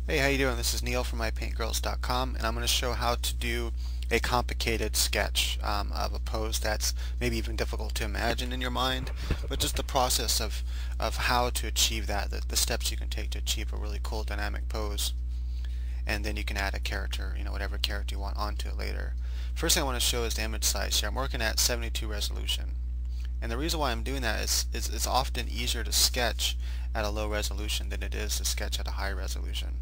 Hey, how you doing? This is Neil from mypaintgirls.com, and I'm going to show how to do a complicated sketch of a pose that's maybe even difficult to imagine in your mind, but just the process of how to achieve that, the steps you can take to achieve a really cool dynamic pose. And then you can add a character, whatever character you want onto it later. First thing I want to show is the image size here. I'm working at 72 resolution. And the reason why I'm doing that is it's often easier to sketch at a low resolution than it is to sketch at a high resolution.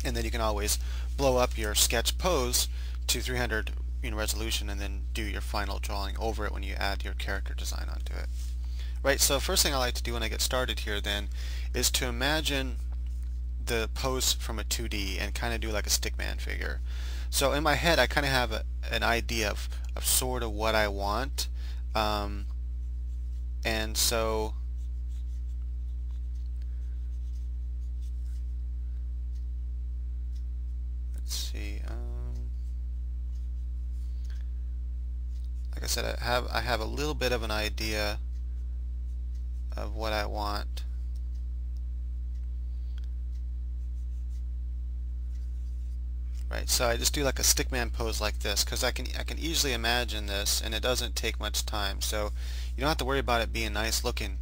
And then you can always blow up your sketch pose to 300 resolution and then do your final drawing over it when you add your character design onto it. Right, so first thing I like to do when I get started here then is to imagine the pose from a 2D and kind of do like a stickman figure. So in my head I kind of have an idea of sort of what I want, and so let's see. Like I said, I have a little bit of an idea of what I want. Right, so I just do like a stickman pose like this because I can easily imagine this, and it doesn't take much time. So you don't have to worry about it being nice looking.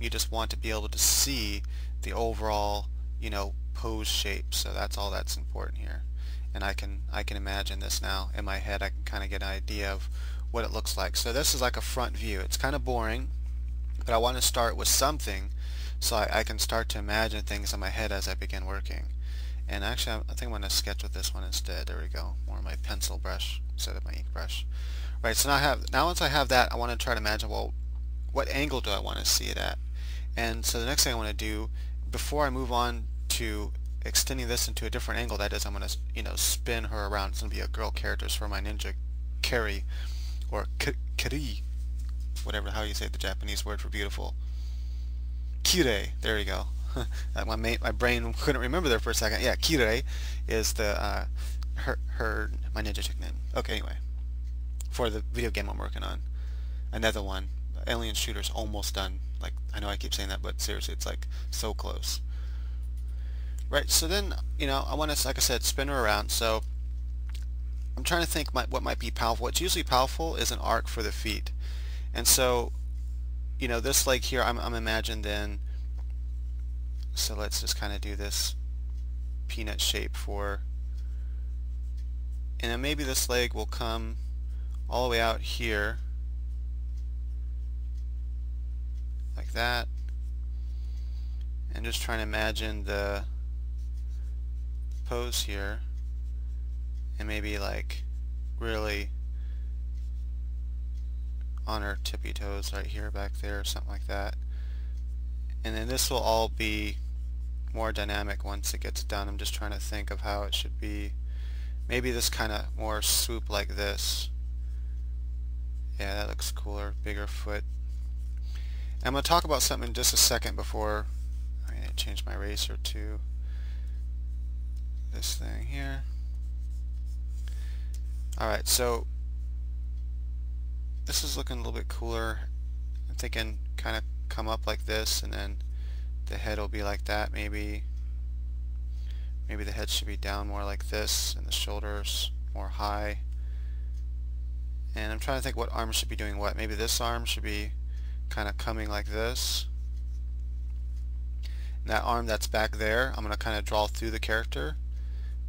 You just want to be able to see the overall, pose shape. So that's all that's important here. And I can imagine this now in my head. I can kind of get an idea of what it looks like. So this is like a front view. It's kind of boring, but I want to start with something so I can start to imagine things in my head as I begin working. And actually I think I'm going to sketch with this one instead. There we go. More my pencil brush instead of my ink brush. Right, so now once I have that, I want to try to imagine, well, what angle do I want to see it at? And so the next thing I want to do, before I move on to extending this into a different angle, that is, I'm going to spin her around. It's going to be a girl character for my ninja Kari, or Kari, whatever, how you say the Japanese word for beautiful. Kirei, there you go. My brain couldn't remember there for a second. Yeah, Kirei is the my ninja chick name. Okay, anyway, for the video game I'm working on, another one. Alien Shooter's almost done. Like, I know I keep saying that, but seriously, it's like so close. Right, so then I want to, like I said, spin her around. So I'm trying to think what might be powerful. What's usually powerful is an arc for the feet, and so this leg here, I'm imagining then. So let's just kind of do this peanut shape for, and then maybe this leg will come all the way out here like that, and just trying to imagine the pose here, and maybe like really on her tippy toes right here, back there, or something like that. And then this will all be more dynamic once it gets done. I'm just trying to think of how it should be. Maybe this kind of more swoop like this. Yeah, that looks cooler. Bigger foot. I'm going to talk about something in just a second before I'm going to change my eraser to this thing here. Alright, so this is looking a little bit cooler. I'm thinking kind of come up like this, and then the head will be like that. Maybe the head should be down more like this, and the shoulders more high. And I'm trying to think what arm should be doing what. Maybe this arm should be kind of coming like this. And that arm that's back there, I'm going to kind of draw through the character,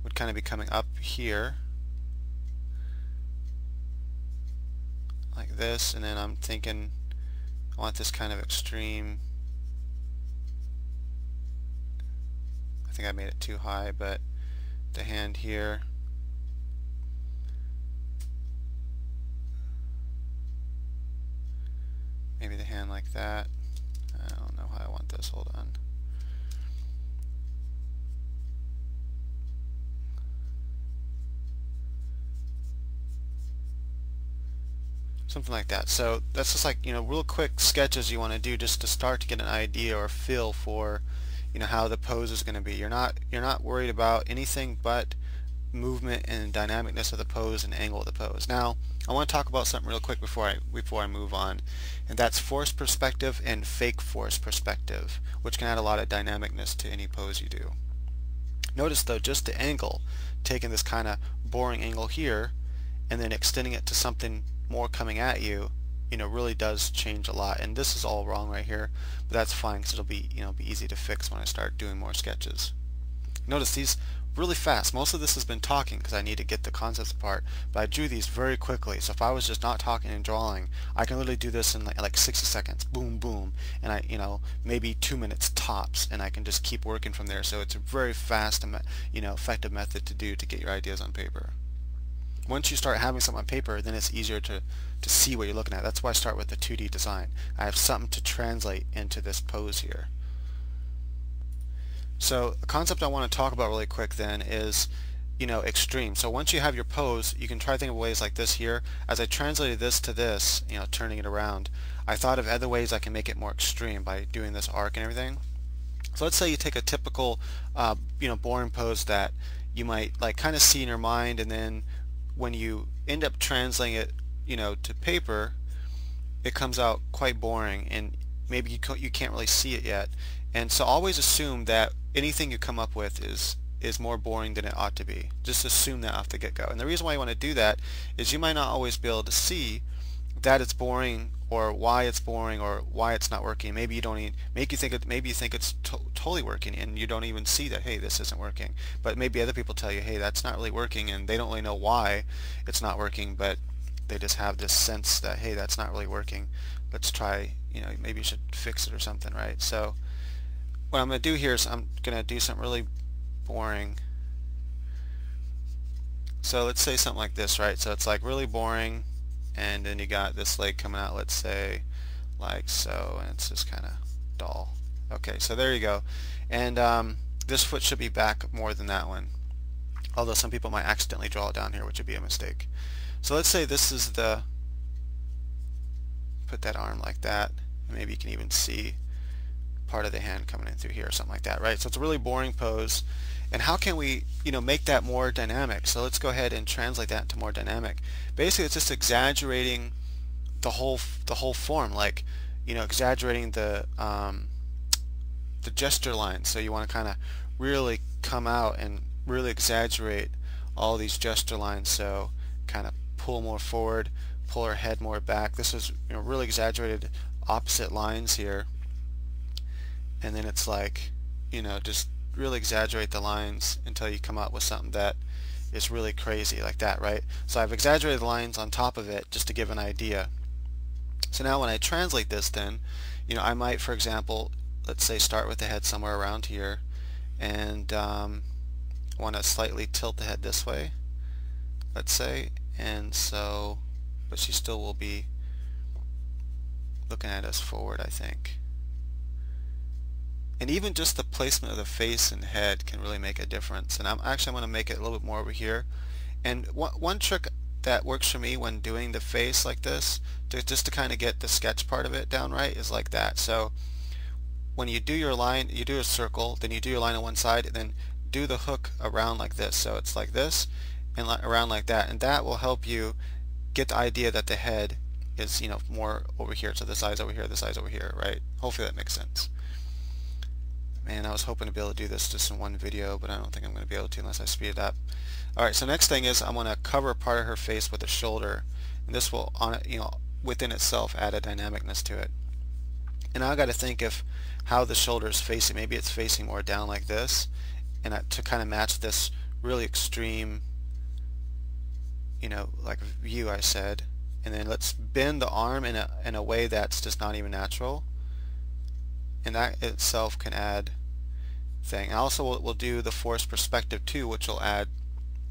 would kind of be coming up here like this. And then I'm thinking I want this kind of extreme. I think I made it too high, but the hand here. Maybe the hand like that. I don't know how I want this. Hold on. Something like that. So that's just like, real quick sketches you want to do just to start to get an idea or feel for, how the pose is going to be. You're not worried about anything but movement and dynamicness of the pose and angle of the pose. Now, I want to talk about something real quick before I move on, and that's forced perspective and fake forced perspective, which can add a lot of dynamicness to any pose you do. Notice though, just the angle, taking this kind of boring angle here and then extending it to something more coming at you, really does change a lot. And this is all wrong right here, but that's fine because it'll be, be easy to fix when I start doing more sketches. Notice these really fast. Most of this has been talking because I need to get the concepts apart, but I drew these very quickly. So if I was just not talking and drawing, I can literally do this in like 60 seconds. Boom, boom. And I, maybe 2 minutes tops, and I can just keep working from there. So it's a very fast, effective method to do to get your ideas on paper. Once you start having something on paper, then it's easier to see what you're looking at. That's why I start with the 2D design. I have something to translate into this pose here. So a concept I want to talk about really quick then is, extreme. So once you have your pose, you can try to think of ways like this here. As I translated this to this, turning it around, I thought of other ways I can make it more extreme by doing this arc and everything. So let's say you take a typical, boring pose that you might like kind of see in your mind, and then when you end up translating it, to paper, it comes out quite boring, and maybe you can't really see it yet. And so always assume that anything you come up with is more boring than it ought to be. Just assume that off the get-go. And the reason why you want to do that is you might not always be able to see that it's boring, or why it's boring, or why it's not working. Maybe you don't even maybe you think it's totally working, and you don't even see that, hey, this isn't working. But maybe other people tell you, hey, that's not really working, and they don't really know why it's not working, but they just have this sense that, hey, that's not really working. Let's try, maybe you should fix it or something, right? So what I'm going to do here is I'm going to do something really boring. So let's say something like this, right? So it's like really boring, and then you got this leg coming out, let's say like so, and it's just kind of dull. Okay, so there you go. And this foot should be back more than that one, although some people might accidentally draw it down here, which would be a mistake. So let's say this is put that arm like that, and maybe you can even see part of the hand coming in through here or something like that, right? So it's a really boring pose, and how can we make that more dynamic? So let's go ahead and translate that into more dynamic. Basically it's just exaggerating the whole form, like exaggerating the gesture lines. So you want to kind of really come out and really exaggerate all these gesture lines, so kind of pull more forward, pull her head more back. This is really exaggerated opposite lines here. And then it's like, just really exaggerate the lines until you come up with something that is really crazy like that, right? So I've exaggerated the lines on top of it just to give an idea. So now when I translate this, then, I might, for example, let's say start with the head somewhere around here, and want to slightly tilt the head this way, let's say, and so, but she still will be looking at us forward, I think. And even just the placement of the face and head can really make a difference. And I'm going to make it a little bit more over here. And one trick that works for me when doing the face like this, just to kind of get the sketch part of it down right, is like that. So when you do your line, you do a circle, then you do your line on one side, and then do the hook around like this. So it's like this and around like that, and that will help you get the idea that the head is more over here. So this eye's over here, this eye's over here, right? Hopefully that makes sense. Man, I was hoping to be able to do this just in one video, but I don't think I'm going to be able to unless I speed it up. Alright, so next thing is I'm going to cover part of her face with a shoulder, and this will, within itself add a dynamicness to it. And now I got to think of how the shoulder is facing. Maybe it's facing more down like this, and to kind of match this really extreme, like view I said. And then let's bend the arm in a way that's just not even natural, and that itself can add thing. Also we'll do the forced perspective too, which will add,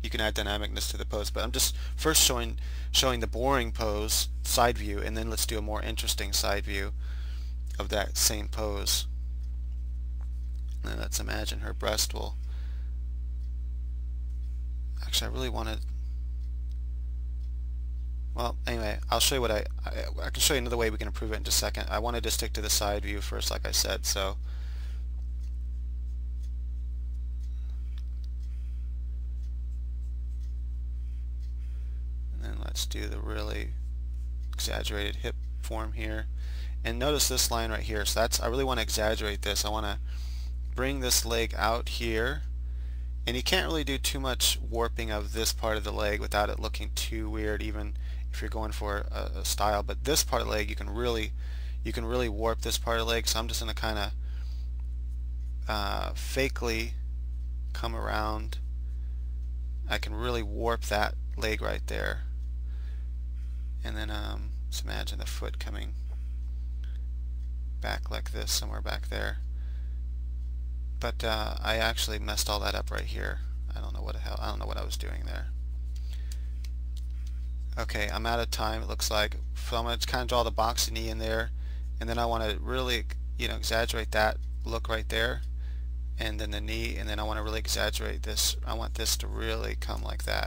you can add dynamicness to the pose. But I'm just first showing the boring pose side view, and then let's do a more interesting side view of that same pose. And then let's imagine her breast will, actually I really want to, well anyway, I'll show you what I can show you another way we can improve it in just a second. I wanted to stick to the side view first like I said. So and then let's do the really exaggerated hip form here, and notice this line right here. So that's, I really want to exaggerate this. I want to bring this leg out here, And you can't really do too much warping of this part of the leg without it looking too weird, even if you're going for a style. But this part of the leg, you can really warp this part of the leg. So I'm just going to kind of fakely come around. I can really warp that leg right there. And then just imagine the foot coming back like this, somewhere back there. But I actually messed all that up right here. I don't know what I was doing there. Okay, I'm out of time, it looks like. So I'm going to kind of draw the boxy knee in there, and then I want to really, exaggerate that look right there, and then the knee, and then I want to really exaggerate this. I want this to really come like that.